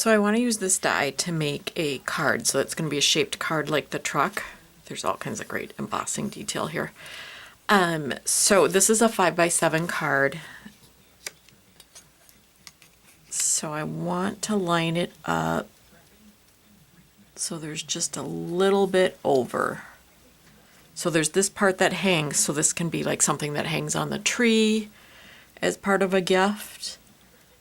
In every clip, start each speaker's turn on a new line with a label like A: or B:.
A: So I want to use this die to make a card. So it's going to be a shaped card like the truck. There's all kinds of great embossing detail here. So this is a 5x7 card. So I want to line it up so there's just a little bit over. So there's this part that hangs, so this can be like something that hangs on the tree as part of a gift,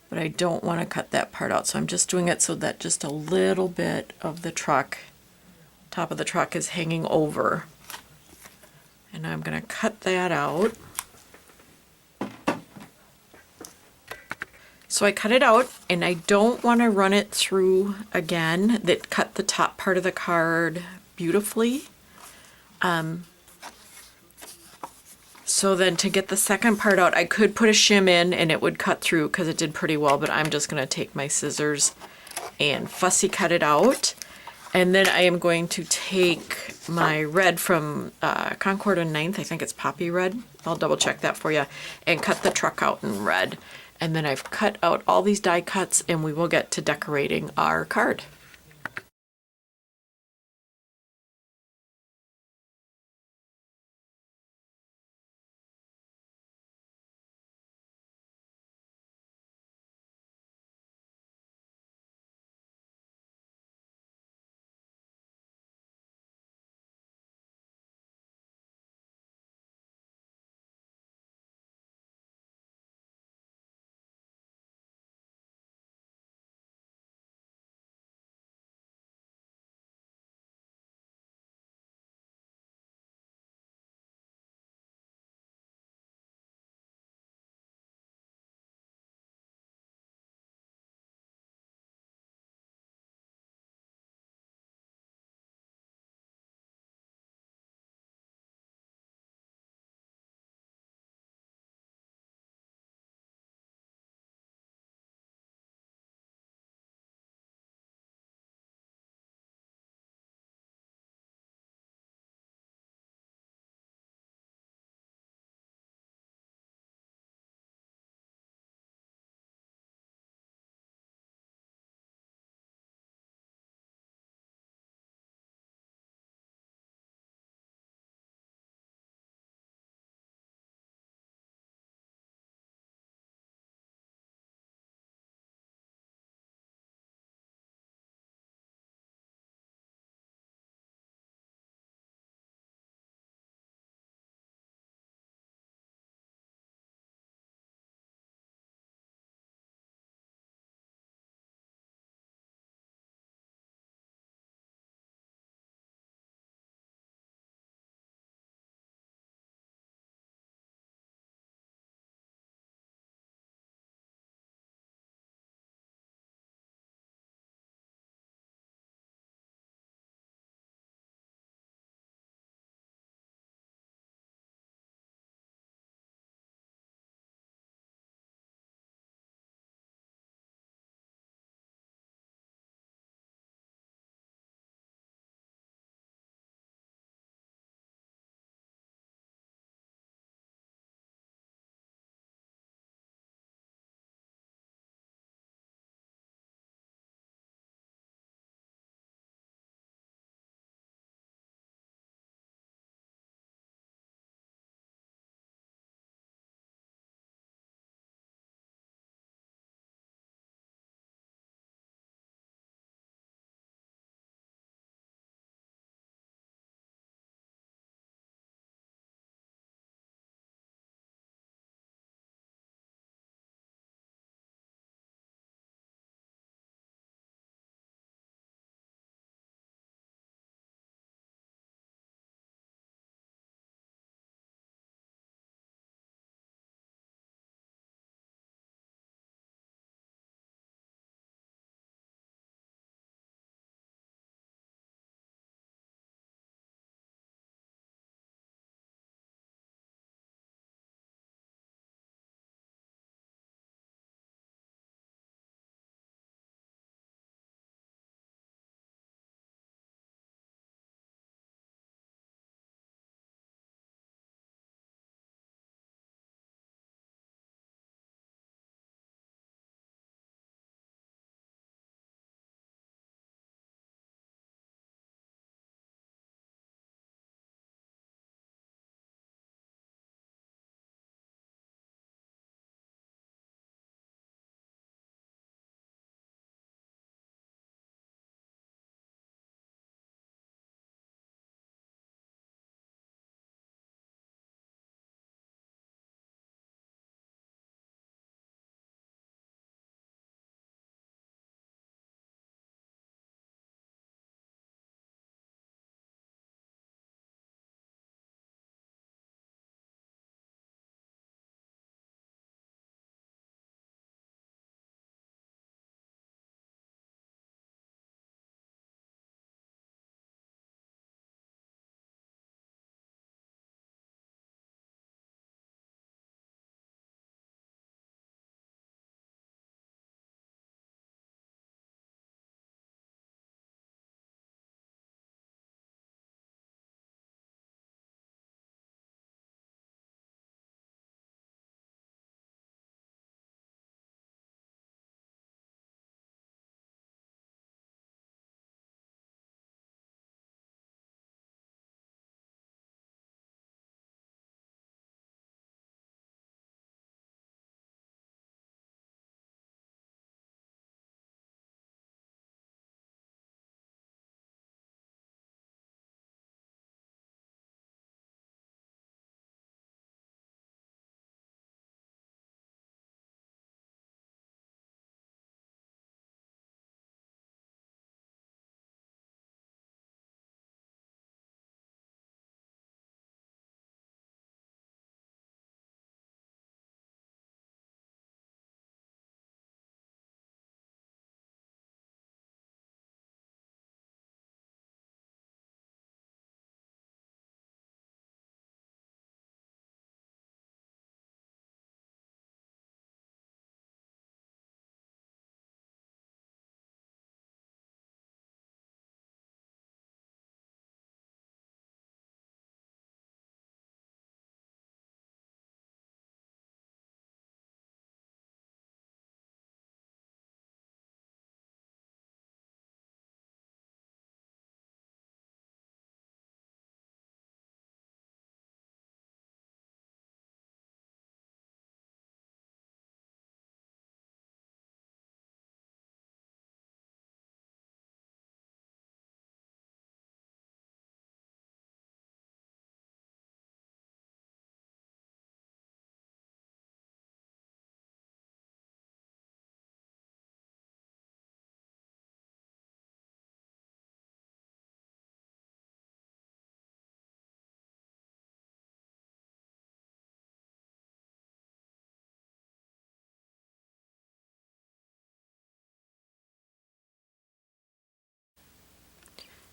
A: but I don't want to cut that part out. So I'm just doing it so that just a little bit of the truck, top of the truck, is hanging over. And I'm going to cut that out. So I cut it out, and I don't want to run it through again. That cut the top part of the card beautifully. So then to get the second part out, I could put a shim in and it would cut through because it did pretty well, but I'm just going to take my scissors and fussy cut it out. And then I am going to take my red from Concord and 9th, I think it's poppy red, I'll double check that for you, and cut the truck out in red. And then I've cut out all these die cuts and we will get to decorating our card.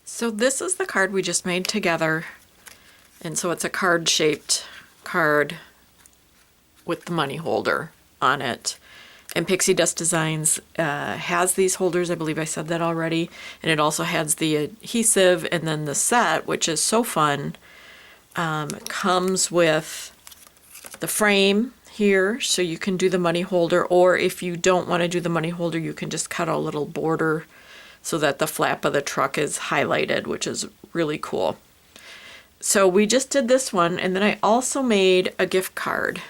A: So this is the card we just made together. And so it's a card-shaped card with the money holder on it. And Pixi Dust Designs has these holders. I believe I said that already. And it also has the adhesive, and then the set, which is so fun, comes with the frame here, so you can do the money holder, or if you don't want to do the money holder, you can just cut a little border so that the flap of the truck is highlighted, which is really cool. So we just did this one, and then I also made a gift card.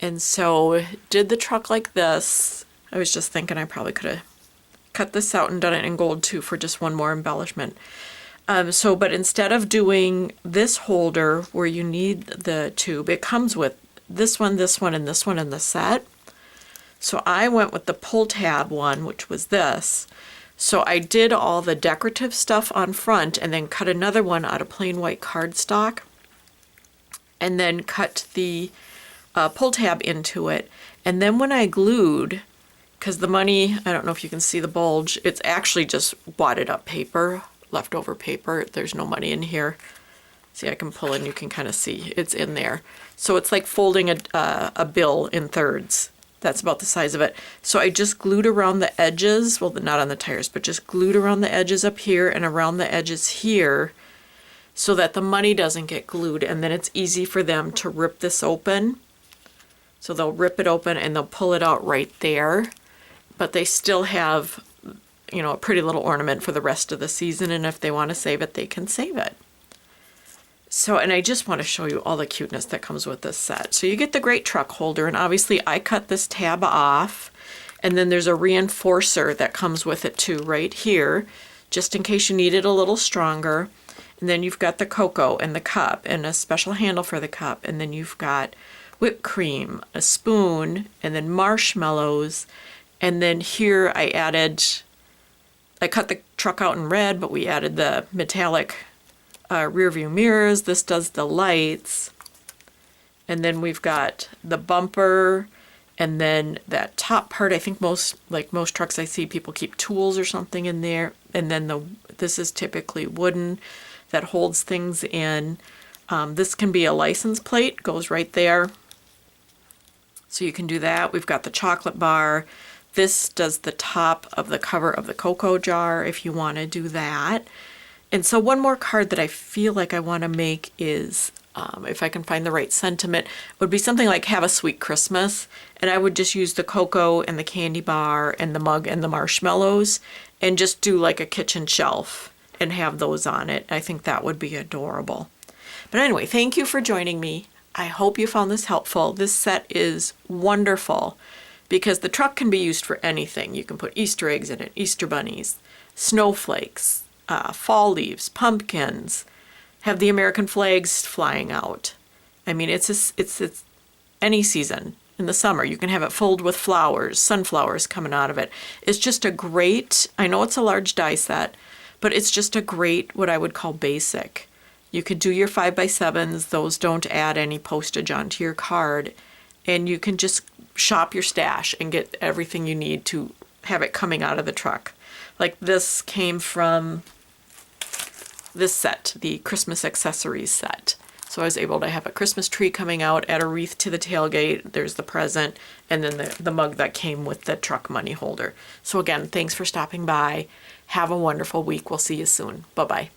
A: And so did the truck like this. I was just thinking I probably could have cut this out and done it in gold too for just one more embellishment. But instead of doing this holder where you need the tube, it comes with this one, and this one in the set. So I went with the pull tab one, which was this. So I did all the decorative stuff on front and then cut another one out of plain white cardstock and then cut the pull tab into it. And then when I glued, because the money, I don't know if you can see the bulge, it's actually just wadded up paper, leftover paper. There's no money in here. See, I can pull and you can kind of see it's in there. So it's like folding a bill in thirds. That's about the size of it. So I just glued around the edges, well, not on the tires, but just glued around the edges up here and around the edges here so that the money doesn't get glued. And then it's easy for them to rip this open. So they'll rip it open and they'll pull it out right there. But they still have, you know, a pretty little ornament for the rest of the season. And if they want to save it, they can save it. So, and I just want to show you all the cuteness that comes with this set. So you get the great truck holder, and obviously I cut this tab off, and then there's a reinforcer that comes with it too right here, just in case you need it a little stronger. And then you've got the cocoa and the cup and a special handle for the cup, and then you've got whipped cream, a spoon, and then marshmallows. And then here I cut the truck out in red, but we added the metallic rear view mirrors. This does the lights. And then we've got the bumper, and then that top part, I think most trucks I see, people keep tools or something in there. And then this is typically wooden that holds things in. This can be a license plate, goes right there. So you can do that. We've got the chocolate bar. This does the top of the cover of the cocoa jar if you want to do that. And so one more card that I feel like I want to make is, if I can find the right sentiment, would be something like Have a Sweet Christmas. And I would just use the cocoa and the candy bar and the mug and the marshmallows and just do like a kitchen shelf and have those on it. I think that would be adorable. But anyway, thank you for joining me. I hope you found this helpful. This set is wonderful because the truck can be used for anything. You can put Easter eggs in it, Easter bunnies, snowflakes, fall leaves, pumpkins, have the American flags flying out. I mean, it's any season. In the summer, you can have it filled with flowers, sunflowers coming out of it. It's just a great, I know it's a large die set, but it's just a great, what I would call basic. You could do your 5x7s. Those don't add any postage onto your card. And you can just shop your stash and get everything you need to have it coming out of the truck. Like this came from this set, the Christmas accessories set. So I was able to have a Christmas tree coming out, add a wreath to the tailgate, there's the present, and then the mug that came with the truck money holder. So again, thanks for stopping by. Have a wonderful week. We'll see you soon. Bye-bye.